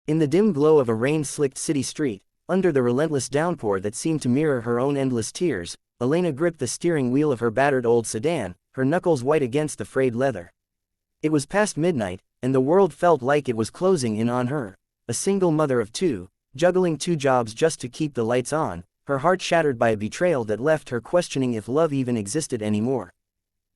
In the dim glow of a rain-slicked city street, under the relentless downpour that seemed to mirror her own endless tears, Elena gripped the steering wheel of her battered old sedan, her knuckles white against the frayed leather. It was past midnight, and the world felt like it was closing in on her. A single mother of two, juggling two jobs just to keep the lights on, her heart shattered by a betrayal that left her questioning if love even existed anymore.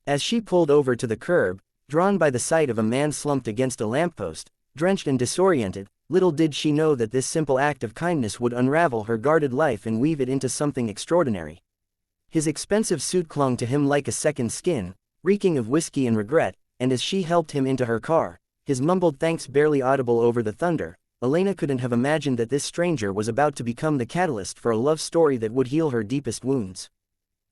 As she pulled over to the curb, drawn by the sight of a man slumped against a lamppost, drenched and disoriented, little did she know that this simple act of kindness would unravel her guarded life and weave it into something extraordinary. His expensive suit clung to him like a second skin, reeking of whiskey and regret, and as she helped him into her car, his mumbled thanks barely audible over the thunder, Elena couldn't have imagined that this stranger was about to become the catalyst for a love story that would heal her deepest wounds.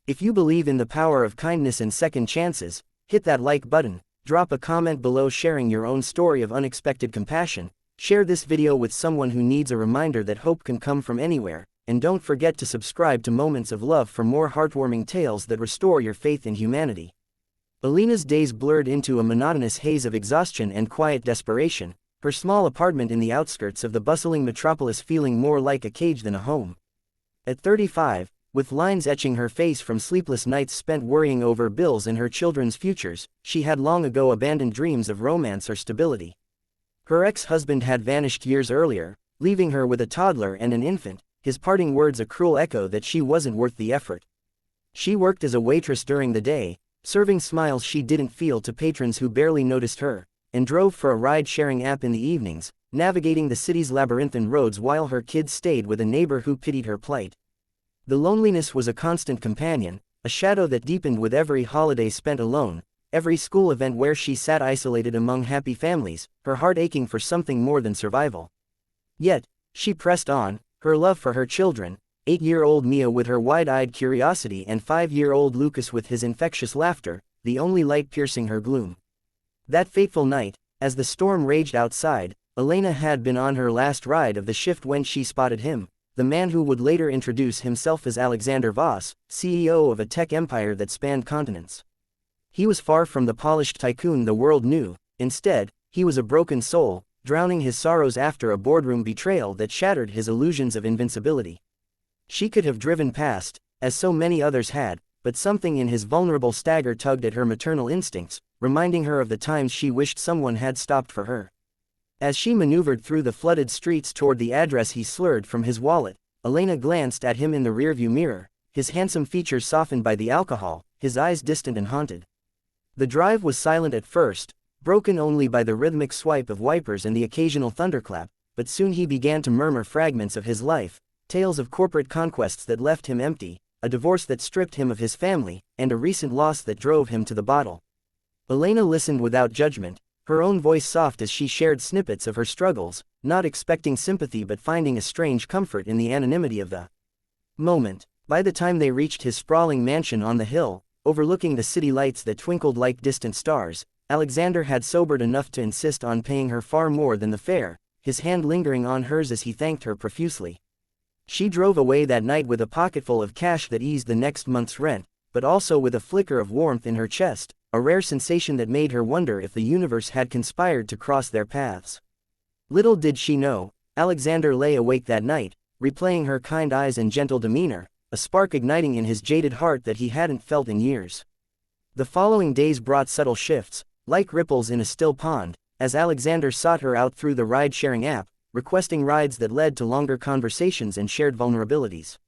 If you believe in the power of kindness and second chances, hit that like button, drop a comment below sharing your own story of unexpected compassion, share this video with someone who needs a reminder that hope can come from anywhere, and don't forget to subscribe to Moments of Love for more heartwarming tales that restore your faith in humanity. Elena's days blurred into a monotonous haze of exhaustion and quiet desperation, her small apartment in the outskirts of the bustling metropolis feeling more like a cage than a home. At 35, with lines etching her face from sleepless nights spent worrying over bills and her children's futures, she had long ago abandoned dreams of romance or stability. Her ex-husband had vanished years earlier, leaving her with a toddler and an infant, his parting words a cruel echo that she wasn't worth the effort. She worked as a waitress during the day, serving smiles she didn't feel to patrons who barely noticed her, and drove for a ride-sharing app in the evenings, navigating the city's labyrinthine roads while her kids stayed with a neighbor who pitied her plight. The loneliness was a constant companion, a shadow that deepened with every holiday spent alone, every school event where she sat isolated among happy families, her heart aching for something more than survival. Yet, she pressed on, her love for her children, 8-year-old Mia with her wide-eyed curiosity and 5-year-old Lucas with his infectious laughter, the only light piercing her gloom. That fateful night, as the storm raged outside, Elena had been on her last ride of the shift when she spotted him, the man who would later introduce himself as Alexander Voss, CEO of a tech empire that spanned continents. He was far from the polished tycoon the world knew. Instead, he was a broken soul, drowning his sorrows after a boardroom betrayal that shattered his illusions of invincibility. She could have driven past, as so many others had, but something in his vulnerable stagger tugged at her maternal instincts, reminding her of the times she wished someone had stopped for her. As she maneuvered through the flooded streets toward the address he slurred from his wallet, Elena glanced at him in the rearview mirror, his handsome features softened by the alcohol, his eyes distant and haunted. The drive was silent at first, broken only by the rhythmic swipe of wipers and the occasional thunderclap, but soon he began to murmur fragments of his life, tales of corporate conquests that left him empty, a divorce that stripped him of his family, and a recent loss that drove him to the bottle. Elena listened without judgment, her own voice soft as she shared snippets of her struggles, not expecting sympathy but finding a strange comfort in the anonymity of the moment. By the time they reached his sprawling mansion on the hill, overlooking the city lights that twinkled like distant stars, Alexander had sobered enough to insist on paying her far more than the fare, his hand lingering on hers as he thanked her profusely. She drove away that night with a pocketful of cash that eased the next month's rent, but also with a flicker of warmth in her chest, a rare sensation that made her wonder if the universe had conspired to cross their paths. Little did she know, Alexander lay awake that night, replaying her kind eyes and gentle demeanor, a spark igniting in his jaded heart that he hadn't felt in years. The following days brought subtle shifts, like ripples in a still pond, as Alexander sought her out through the ride-sharing app, requesting rides that led to longer conversations and shared vulnerabilities.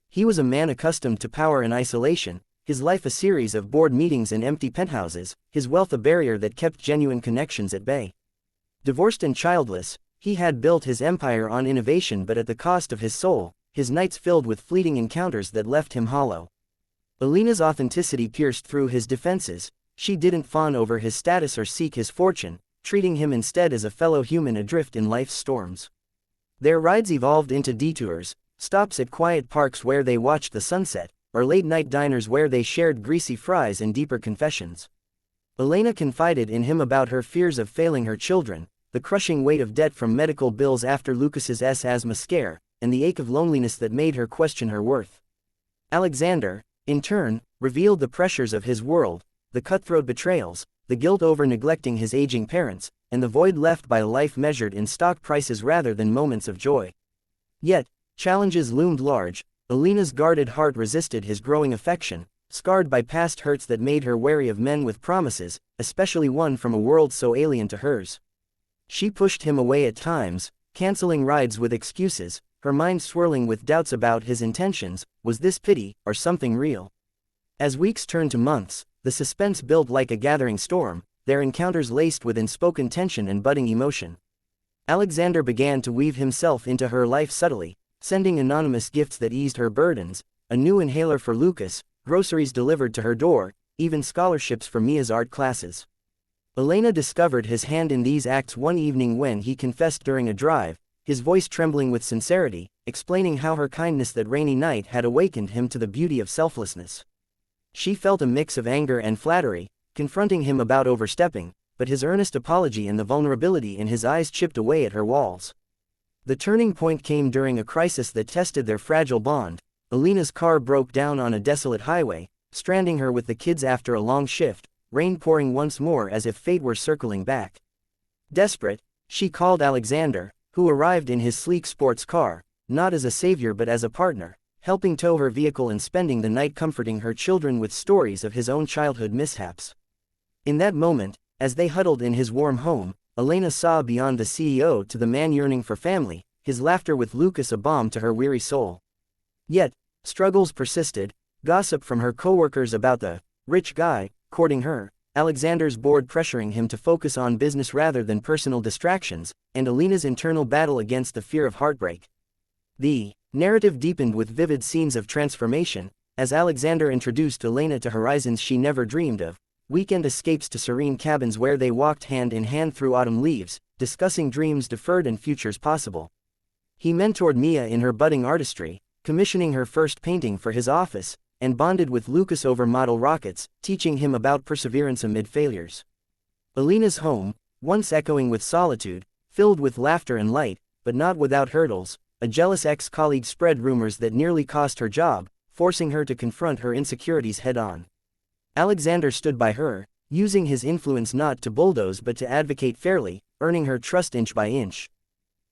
He was a man accustomed to power and isolation, his life a series of board meetings and empty penthouses, his wealth a barrier that kept genuine connections at bay. Divorced and childless, he had built his empire on innovation but at the cost of his soul, his nights filled with fleeting encounters that left him hollow. Elena's authenticity pierced through his defenses. She didn't fawn over his status or seek his fortune, treating him instead as a fellow human adrift in life's storms. Their rides evolved into detours, stops at quiet parks where they watched the sunset, or late-night diners where they shared greasy fries and deeper confessions. Elena confided in him about her fears of failing her children, the crushing weight of debt from medical bills after Lucas's asthma scare, and the ache of loneliness that made her question her worth. Alexander, in turn, revealed the pressures of his world, the cutthroat betrayals, the guilt over neglecting his aging parents, and the void left by a life measured in stock prices rather than moments of joy. Yet, challenges loomed large. Alina's guarded heart resisted his growing affection, scarred by past hurts that made her wary of men with promises, especially one from a world so alien to hers. She pushed him away at times, canceling rides with excuses, her mind swirling with doubts about his intentions. Was this pity, or something real? As weeks turned to months, the suspense built like a gathering storm, their encounters laced with unspoken tension and budding emotion. Alexander began to weave himself into her life subtly, sending anonymous gifts that eased her burdens, a new inhaler for Lucas, groceries delivered to her door, even scholarships for Mia's art classes. Elena discovered his hand in these acts one evening when he confessed during a drive, his voice trembling with sincerity, explaining how her kindness that rainy night had awakened him to the beauty of selflessness. She felt a mix of anger and flattery, confronting him about overstepping, but his earnest apology and the vulnerability in his eyes chipped away at her walls. The turning point came during a crisis that tested their fragile bond. Elena's car broke down on a desolate highway, stranding her with the kids after a long shift, rain pouring once more as if fate were circling back. Desperate, she called Alexander, who arrived in his sleek sports car, not as a savior but as a partner, helping tow her vehicle and spending the night comforting her children with stories of his own childhood mishaps. In that moment, as they huddled in his warm home, Elena saw beyond the CEO to the man yearning for family, his laughter with Lucas a balm to her weary soul. Yet, struggles persisted, gossip from her coworkers about the rich guy courting her, Alexander's board pressuring him to focus on business rather than personal distractions, and Elena's internal battle against the fear of heartbreak. The narrative deepened with vivid scenes of transformation, as Alexander introduced Elena to horizons she never dreamed of, weekend escapes to serene cabins where they walked hand in hand through autumn leaves, discussing dreams deferred and futures possible. He mentored Mia in her budding artistry, commissioning her first painting for his office, and bonded with Lucas over model rockets, teaching him about perseverance amid failures. Elena's home, once echoing with solitude, filled with laughter and light, but not without hurdles. A jealous ex-colleague spread rumors that nearly cost her job, forcing her to confront her insecurities head-on. Alexander stood by her, using his influence not to bulldoze but to advocate fairly, earning her trust inch by inch.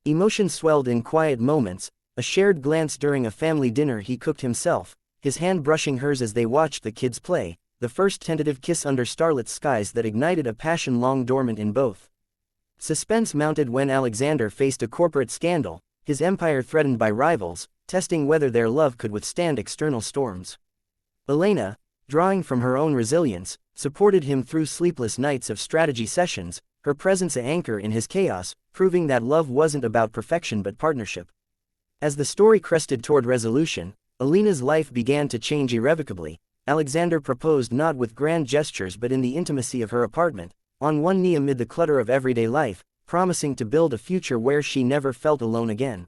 Emotions swelled in quiet moments, a shared glance during a family dinner he cooked himself, his hand brushing hers as they watched the kids play, the first tentative kiss under starlit skies that ignited a passion long dormant in both. Suspense mounted when Alexander faced a corporate scandal, his empire threatened by rivals, testing whether their love could withstand external storms. Elena, drawing from her own resilience, supported him through sleepless nights of strategy sessions, her presence an anchor in his chaos, proving that love wasn't about perfection but partnership. As the story crested toward resolution, Elena's life began to change irrevocably. Alexander proposed not with grand gestures but in the intimacy of her apartment, on one knee amid the clutter of everyday life, promising to build a future where she never felt alone again.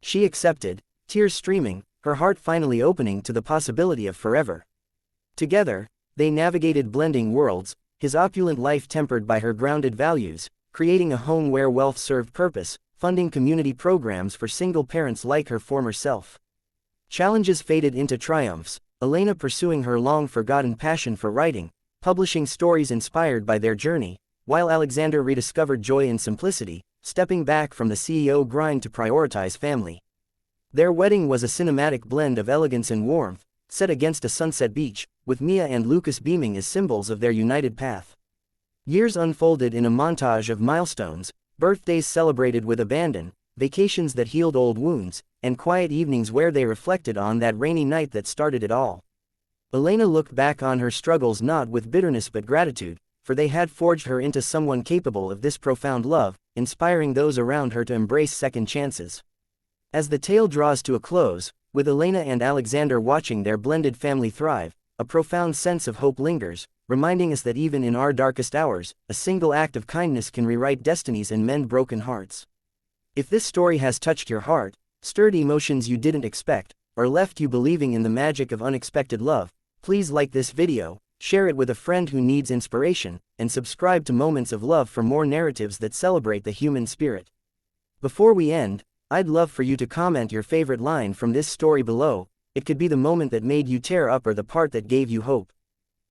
She accepted, tears streaming, her heart finally opening to the possibility of forever. Together, they navigated blending worlds, his opulent life tempered by her grounded values, creating a home where wealth served purpose, funding community programs for single parents like her former self. Challenges faded into triumphs, Elena pursuing her long-forgotten passion for writing, publishing stories inspired by their journey, while Alexander rediscovered joy in simplicity, stepping back from the CEO grind to prioritize family. Their wedding was a cinematic blend of elegance and warmth, set against a sunset beach, with Mia and Lucas beaming as symbols of their united path. Years unfolded in a montage of milestones, birthdays celebrated with abandon, vacations that healed old wounds, and quiet evenings where they reflected on that rainy night that started it all. Elena looked back on her struggles not with bitterness but gratitude, for they had forged her into someone capable of this profound love, inspiring those around her to embrace second chances. As the tale draws to a close, with Elena and Alexander watching their blended family thrive, a profound sense of hope lingers, reminding us that even in our darkest hours, a single act of kindness can rewrite destinies and mend broken hearts. If this story has touched your heart, stirred emotions you didn't expect, or left you believing in the magic of unexpected love, please like this video, share it with a friend who needs inspiration, and subscribe to Moments of Love for more narratives that celebrate the human spirit. Before we end, I'd love for you to comment your favorite line from this story below. It could be the moment that made you tear up or the part that gave you hope.